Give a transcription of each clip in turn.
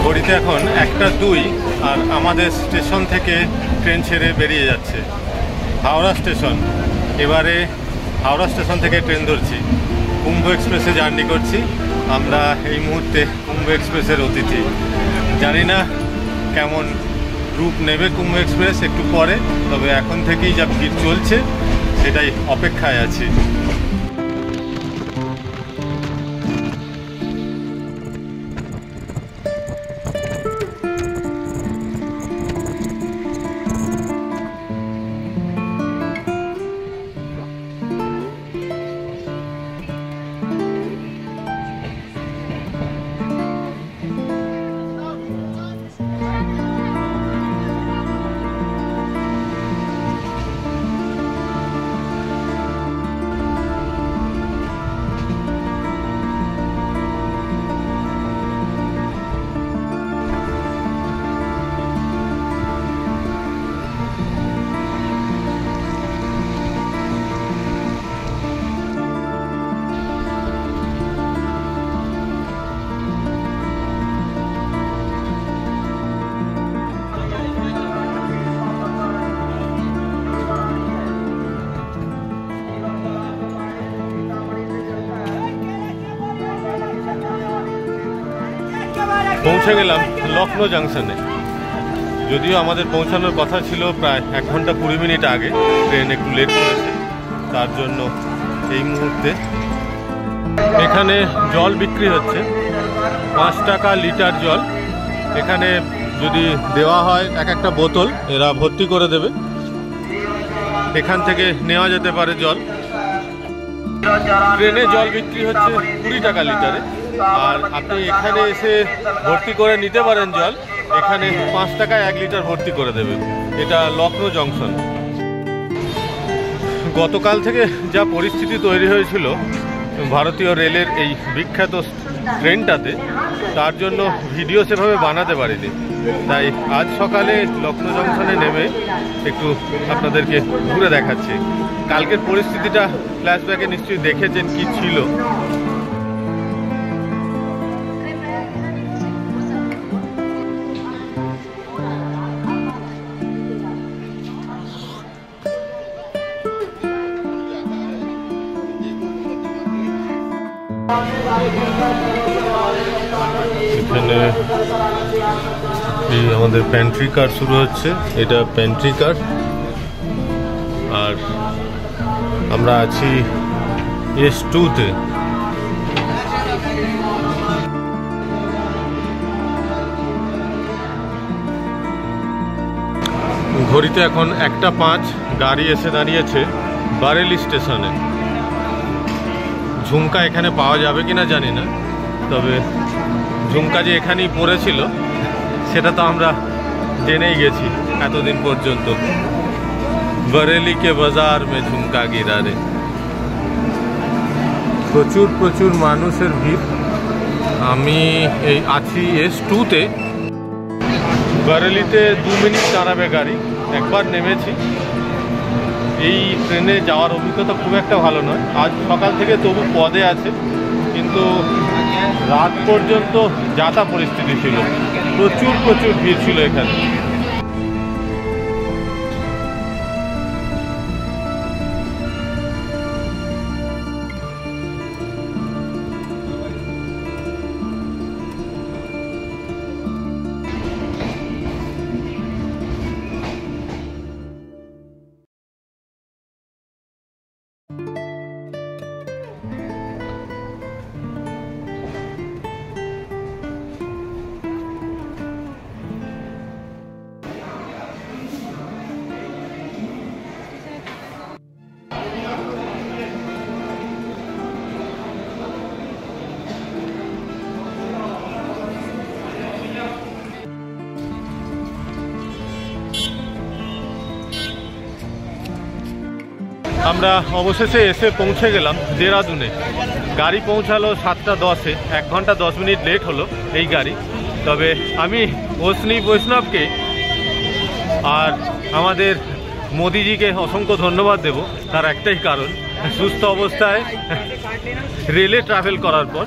ঘড়িতে এখন 1টা 2 আর আমাদের স্টেশন থেকে ট্রেন ছেড়ে বেরিয়ে যাচ্ছে হাওড়া স্টেশন। এবারে হাওড়া স্টেশন থেকে ট্রেন ধরছি, কুম্ভ এক্সপ্রেসে জার্নি করছি। আমরা এই মুহূর্তে কুম্ভ এক্সপ্রেসের অতিথি। জানি না কেমন রূপ নেবে কুম্ভ এক্সপ্রেস একটু পরে, তবে এখন থেকেই যা ভিড় চলছে সেটাই অপেক্ষায় আছি। পৌঁছে গেলাম লখনৌ জাংশনে। যদিও আমাদের পৌঁছানোর কথা ছিল প্রায় 1 ঘন্টা 20 মিনিট আগে, ট্রেন একটু লেট করেছে, তার জন্য এই মুহূর্তে এখানে জল বিক্রি হচ্ছে 5 টাকা লিটার জল। এখানে যদি দেওয়া হয় একটা বোতল, এরা ভর্তি করে দেবে। এখান থেকে নেওয়া যেতে পারে জল। ট্রেনে জল বিক্রি হচ্ছে 20 টাকা লিটারে, আর আপনি এখানে এসে ভর্তি করে নিতে পারেন জল। এখানে 5 টাকায় 1 লিটার ভর্তি করে দেবে। এটা লখনৌ জংশন। গতকাল থেকে যা পরিস্থিতি তৈরি হয়েছিল ভারতীয় রেলের এই বিখ্যাত ট্রেনটাতে, তার জন্য ভিডিও সেভাবে বানাতে পারিনি। তাই আজ সকালে লখনৌ জংশনে নেমে একটু আপনাদেরকে ঘুরে দেখাচ্ছি। কালকের পরিস্থিতিটা ফ্ল্যাশব্যাকে নিশ্চয়ই দেখেছেন কি ছিল। এখানে এই আমাদের প্যান্ট্রি কার শুরু হচ্ছে, এটা প্যান্ট্রি কার। আর আমরা আছি S2-তে। ঘড়িতে এখন 1টা 5, গাড়ি এসে দাঁড়িয়েছে বারেলি স্টেশনে। ঝুমকা এখানে পাওয়া যাবে কিনা জানি না, তবে ঝুমকা যে এখানেই পড়েছিল সেটা তো আমরা জেনেই গেছি এতদিন পর্যন্ত। बरेली के बाजार में झुमका गिरा रे। প্রচুর মানুষের ভিড়। আমি এই আছি S2-তে। বরেলিতে 2 মিনিট দাঁড়াবে গাড়ি। একবার নেমেছি। এই ট্রেনে যাওয়ার অভিজ্ঞতা খুব একটা ভালো নয়। আজ সকাল থেকে তবু পদে আছে, কিন্তু রাত পর্যন্ত যাতা পরিস্থিতি ছিল। প্রচুর ভিড় ছিল এখানে। আমরা অবশেষে এসে পৌঁছে গেলাম দেরাদুনে। গাড়ি পৌঁছালো 7টা 10-এ, 1 ঘন্টা 10 মিনিট লেট হলো এই গাড়ি। তবে আমি অশ্নি বৈষ্ণবকে আর আমাদের মোদিজিকে অসংখ্য ধন্যবাদ দেব। তার একটাই কারণ, সুস্থ অবস্থায় রেলে ট্রাভেল করার পর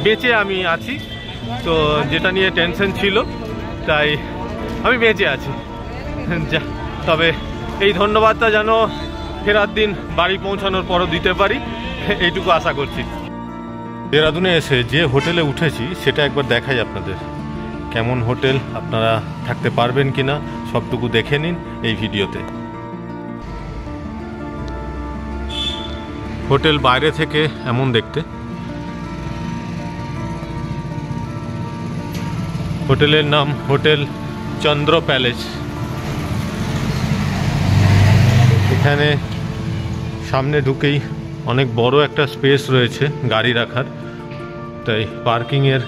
বেঁচে আমি আছি। তো যেটা নিয়ে টেনশন ছিল, তাই আমি বেঁচে আছি। তবে এই ধন্যবাদটা যেন ফেরার দিন বাড়ি পৌঁছানোর পরও দিতে পারি, এইটুকু আশা করছি। দেরাদুনে এসে যে হোটেলে উঠেছি সেটা একবার দেখাই আপনাদের। কেমন হোটেল, আপনারা থাকতে পারবেন কিনা সবটুকু দেখে নিন এই ভিডিওতে। হোটেল বাইরে থেকে এমন দেখতে। হোটেলের নাম হোটেল চন্দ্র প্যালেস। এখানে সামনে ঢুকেই অনেক বড় একটা স্পেস রয়েছে গাড়ি রাখার, তাই পার্কিংয়ের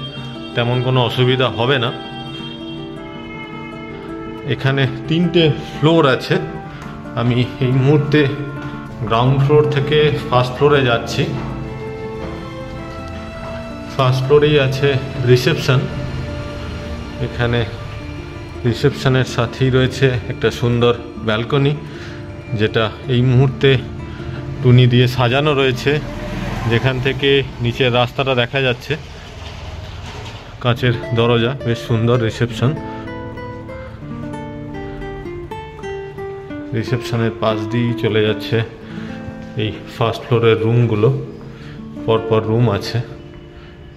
তেমন কোনো অসুবিধা হবে না। এখানে 3টে ফ্লোর আছে। আমি এই মুহূর্তে গ্রাউন্ড ফ্লোর থেকে ফার্স্ট ফ্লোরে যাচ্ছি। ফার্স্ট ফ্লোরেই আছে রিসেপশন। এখানে রিসেপশনের সাথেই রয়েছে একটা সুন্দর ব্যালকনি, যেটা এই মুহূর্তে টুনি দিয়ে সাজানো রয়েছে, যেখান থেকে নিচের রাস্তাটা দেখা যাচ্ছে। কাঁচের দরজা, বেশ সুন্দর রিসেপশন। রিসেপশনের পাশ দিয়েই চলে যাচ্ছে এই ফার্স্ট ফ্লোরের রুমগুলো। পরপর রুম আছে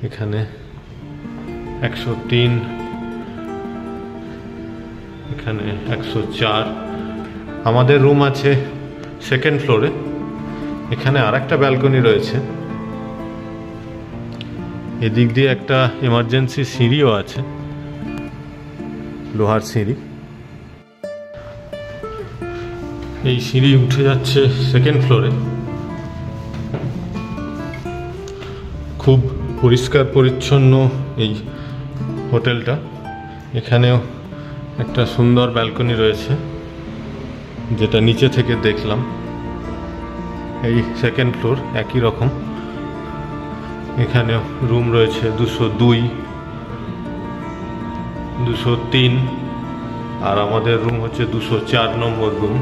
এখানে 103, এখানে 104। আমাদের রুম আছে সেকেন্ড ফ্লোরে। এখানে আরেকটা ব্যালকনি রয়েছে। এদিক দিয়ে একটা এমার্জেন্সি সিঁড়িও আছে, লোহার সিঁড়ি। এই সিঁড়ি উঠে যাচ্ছে সেকেন্ড ফ্লোরে। খুব পরিষ্কার পরিচ্ছন্ন এই হোটেলটা। এখানেও একটা সুন্দর ব্যালকনি রয়েছে, যেটা নিচে থেকে দেখলাম। এই সেকেন্ড ফ্লোর একই রকম। এখানেও রুম রয়েছে 202, 203, আর আমাদের রুম হচ্ছে 204 নম্বর রুম।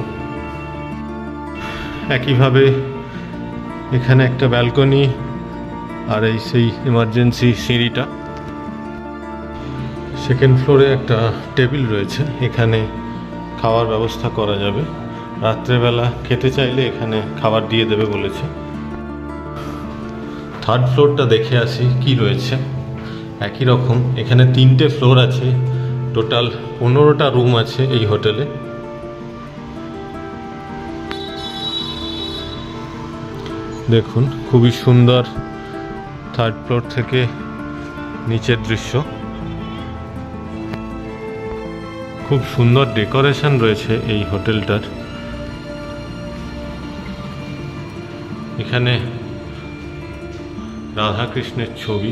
একইভাবে এখানে একটা ব্যালকনি, আর এই সেই এমার্জেন্সি সিঁড়িটা। সেকেন্ড ফ্লোরে একটা টেবিল রয়েছে, এখানে খাওয়ার ব্যবস্থা করা যাবে। রাত্রেবেলা খেতে চাইলে এখানে খাবার দিয়ে দেবে বলেছে। থার্ড ফ্লোরটা দেখে আসি কি রয়েছে। একই রকম এখানে 3টে ফ্লোর আছে, টোটাল 15টা রুম আছে এই হোটেলে। দেখুন খুবই সুন্দর থার্ড ফ্লোর থেকে নিচের দৃশ্য। খুব সুন্দর ডেকোরেশন রয়েছে এই হোটেলটার। এখানে রাধাকৃষ্ণের ছবি।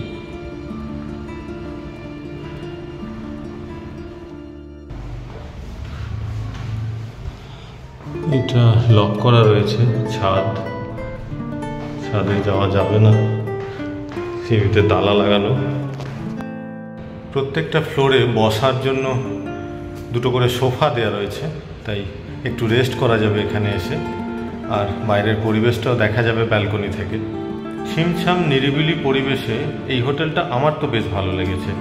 এটা লক করা রয়েছে, ছাদে যাওয়া যাবে না, সিঁড়িতে তালা লাগানো। প্রত্যেকটা ফ্লোরে বসার জন্য 2টো করে সোফা দেওয়া রয়েছে, তাই একটু রেস্ট করা যাবে এখানে এসে। আর বাইরের পরিবেশটাও দেখা যাবে ব্যালকনি থেকে। ছিমছাম নিরিবিলি পরিবেশে এই হোটেলটা আমার তো বেশ ভালো লেগেছে।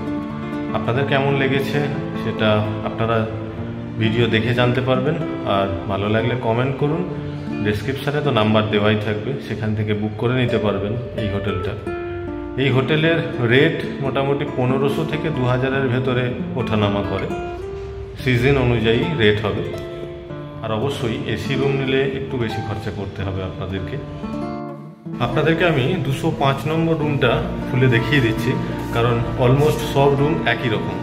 আপনাদের কেমন লেগেছে সেটা আপনারা ভিডিও দেখে জানতে পারবেন। আর ভালো লাগলে কমেন্ট করুন। ডেসক্রিপশানে তো নাম্বার দেওয়াই থাকবে, সেখান থেকে বুক করে নিতে পারবেন এই হোটেলটা। এই হোটেলের রেট মোটামুটি 1500 থেকে 2000-এর ভেতরে ওঠানামা করে, সিজন অনুযায়ী রেট হবে। আর অবশ্যই এসি রুম নিলে একটু বেশি খরচা করতে হবে আপনাদেরকে আমি 205 নম্বর রুমটা খুলে দেখিয়ে দিচ্ছি, কারণ অলমোস্ট সব রুম একই রকম।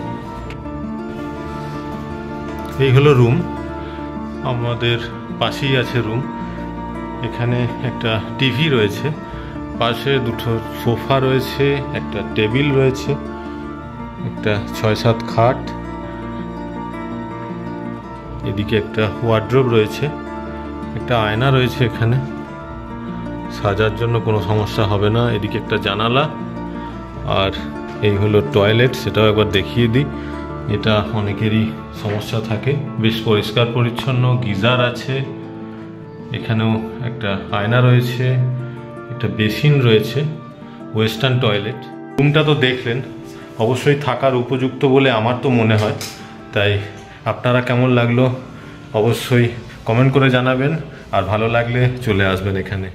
এই হলো রুম, আমাদের পাশেই আছে রুম। এখানে একটা টিভি রয়েছে, পাশে 2টো সোফা রয়েছে, একটা টেবিল রয়েছে, একটা 6-7 খাট, এদিকে একটা ওয়ার্ড্রোব রয়েছে, একটা আয়না রয়েছে এখানে, সাজার জন্য কোনো সমস্যা হবে না। এদিকে একটা জানালা, আর এই হলো টয়লেট, সেটাও একবার দেখিয়ে দিই। এটা অনেকেরই সমস্যা থাকে। বেশ পরিষ্কার পরিচ্ছন্ন, গিজার আছে, এখানেও একটা আয়না রয়েছে, একটা বেসিন রয়েছে, ওয়েস্টার্ন টয়লেট। রুমটা তো দেখলেন, অবশ্যই থাকার উপযুক্ত বলে আমার তো মনে হয়। তাই আপনারা কেমন লাগলো অবশ্যই কমেন্ট করে জানাবেন, আর ভালো লাগলে চলে আসবেন এখানে।